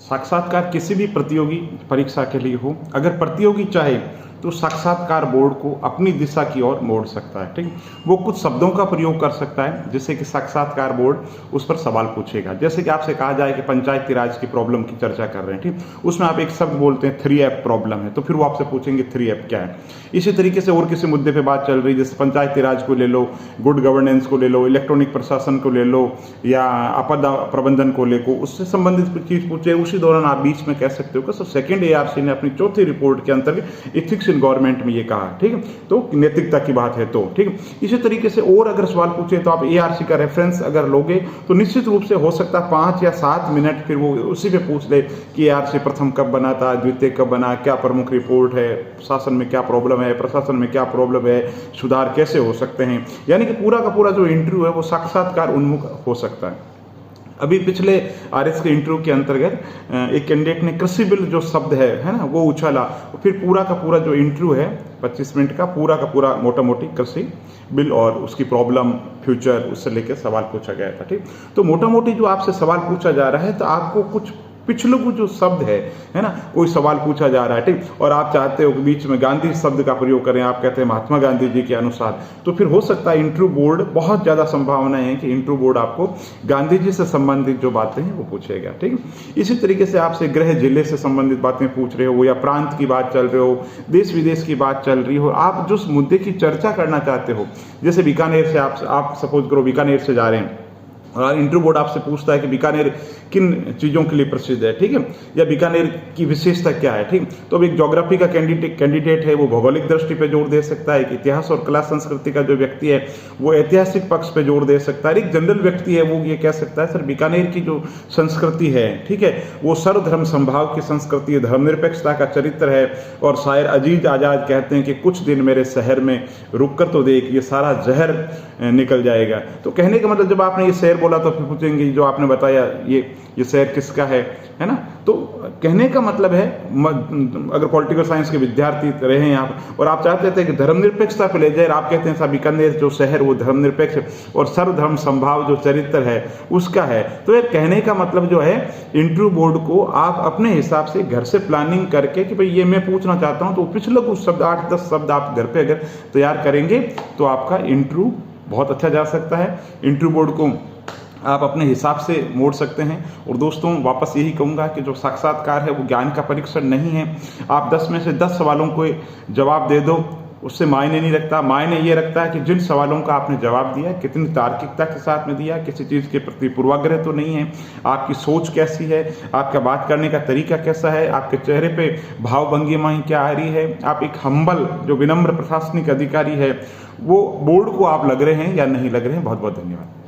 साक्षात्कार किसी भी प्रतियोगी परीक्षा के लिए हो, अगर प्रतियोगी चाहे तो साक्षात्कार बोर्ड को अपनी दिशा की ओर मोड़ सकता है। ठीक, वो कुछ शब्दों का प्रयोग कर सकता है जिससे कि साक्षात्कार बोर्ड उस पर सवाल पूछेगा। जैसे कि आपसे कहा जाए कि पंचायती राज की प्रॉब्लम की चर्चा कर रहे हैं, ठीक, उसमें आप एक शब्द बोलते हैं 3F प्रॉब्लम है, तो फिर वो आपसे पूछेंगे 3F क्या है। इसी तरीके से और किसी मुद्दे पर बात चल रही है, जैसे पंचायती राज को ले लो, गुड गवर्नेंस को ले लो, इलेक्ट्रॉनिक प्रशासन को ले लो, या आपदा प्रबंधन को ले को, उससे संबंधित चीज पूछे, उसी दौरान आप बीच में कह सकते हो कि सेकेंड ARC ने अपनी चौथी रिपोर्ट के अंतर्गत एथिक्स इन गवर्नमेंट में ये कहा। ठीक है, तो नैतिकता की बात है, तो ठीक है। इसी तरीके से और अगर सवाल पूछे तो आप ARC का रेफरेंस अगर लोगे तो निश्चित रूप से हो सकता है 5 या 7 मिनट फिर वो उसी पे पूछ ले कि ARC प्रथम कब बना था, द्वितीय कब बना, क्या प्रमुख रिपोर्ट है, शासन में क्या प्रॉब्लम है, प्रशासन में क्या प्रॉब्लम है, सुधार कैसे हो सकते हैं। यानी कि पूरा का पूरा जो इंटरव्यू है वो साक्षात्कार उन्मुख हो सकता है। अभी पिछले RS के इंटरव्यू के अंतर्गत एक कैंडिडेट ने कृषि बिल जो शब्द है ना, वो उछाला, फिर पूरा का पूरा जो इंटरव्यू है 25 मिनट का पूरा मोटा मोटी कृषि बिल और उसकी प्रॉब्लम, फ्यूचर, उससे लेकर सवाल पूछा गया था। ठीक, तो मोटा मोटी जो आपसे सवाल पूछा जा रहा है तो आपको कुछ पिछले को जो शब्द है ना, कोई सवाल पूछा जा रहा है, ठीक, और आप चाहते हो कि बीच में गांधी शब्द का प्रयोग करें, आप कहते हैं महात्मा गांधी जी के अनुसार, तो फिर हो सकता है इंटरव्यू बोर्ड, बहुत ज़्यादा संभावना है कि इंटरव्यू बोर्ड आपको गांधी जी से संबंधित जो बातें हैं वो पूछेगा। ठीक, इसी तरीके से आपसे गृह जिले से संबंधित बातें पूछ रहे हो, या प्रांत की बात चल रहे हो, देश विदेश की बात चल रही हो, आप जिस मुद्दे की चर्चा करना चाहते हो, जैसे बीकानेर से आप सपोज करो बीकानेर से जा रहे हैं और इंटरव्यू बोर्ड आपसे पूछता है कि बीकानेर किन चीज़ों के लिए प्रसिद्ध है, ठीक है, या बीकानेर की विशेषता क्या है। ठीक, तो अब एक ज्योग्राफी का कैंडिडेट है, वो भौगोलिक दृष्टि पे जोर दे सकता है। एक इतिहास और कला संस्कृति का जो व्यक्ति है वो ऐतिहासिक पक्ष पे जोर दे सकता है। एक जनरल व्यक्ति है वो ये कह सकता है सर बीकानेर की जो संस्कृति है, ठीक है, वो सर्वधर्म संभाव की संस्कृति है, धर्मनिरपेक्षता का चरित्र है, और शायर अजीज आजाद कहते हैं कि कुछ दिन मेरे शहर में रुक कर तो देख, ये सारा जहर निकल जाएगा। तो कहने का मतलब जब आपने ये शहर बोला तो फिर पूछेंगे जो आपने बताया ये शहर किसका है ना। तो कहने का मतलब है अगर पॉलिटिकल साइंस के विद्यार्थी रहे हैं आप और आप चाहते थे कि धर्मनिरपेक्षता पे ले जाए, आप कहते हैं साहब बीकानेर जो शहर वो धर्मनिरपेक्ष और सर्वधर्म संभाव जो चरित्र है उसका है, तो ये कहने का मतलब जो है इंटरव्यू बोर्ड को आप अपने हिसाब से घर से प्लानिंग करके कि भाई ये मैं पूछना चाहता हूँ, तो पिछले कुछ शब्द 8-10 शब्द आप घर पे अगर तैयार करेंगे तो आपका इंटरव्यू बहुत अच्छा जा सकता है। इंटरव्यू बोर्ड को आप अपने हिसाब से मोड़ सकते हैं। और दोस्तों वापस यही कहूँगा कि जो साक्षात्कार है वो ज्ञान का परीक्षण नहीं है। आप 10 में से 10 सवालों को जवाब दे दो, उससे मायने नहीं रखता। मायने ये रखता है कि जिन सवालों का आपने जवाब दिया कितनी तार्किकता के साथ में दिया, किसी चीज़ के प्रति पूर्वाग्रह तो नहीं है, आपकी सोच कैसी है, आपका बात करने का तरीका कैसा है, आपके चेहरे पे भाव भंगिमाएं क्या आ रही है, आप एक हम्बल जो विनम्र प्रशासनिक अधिकारी है वो बोर्ड को आप लग रहे हैं या नहीं लग रहे हैं। बहुत बहुत धन्यवाद।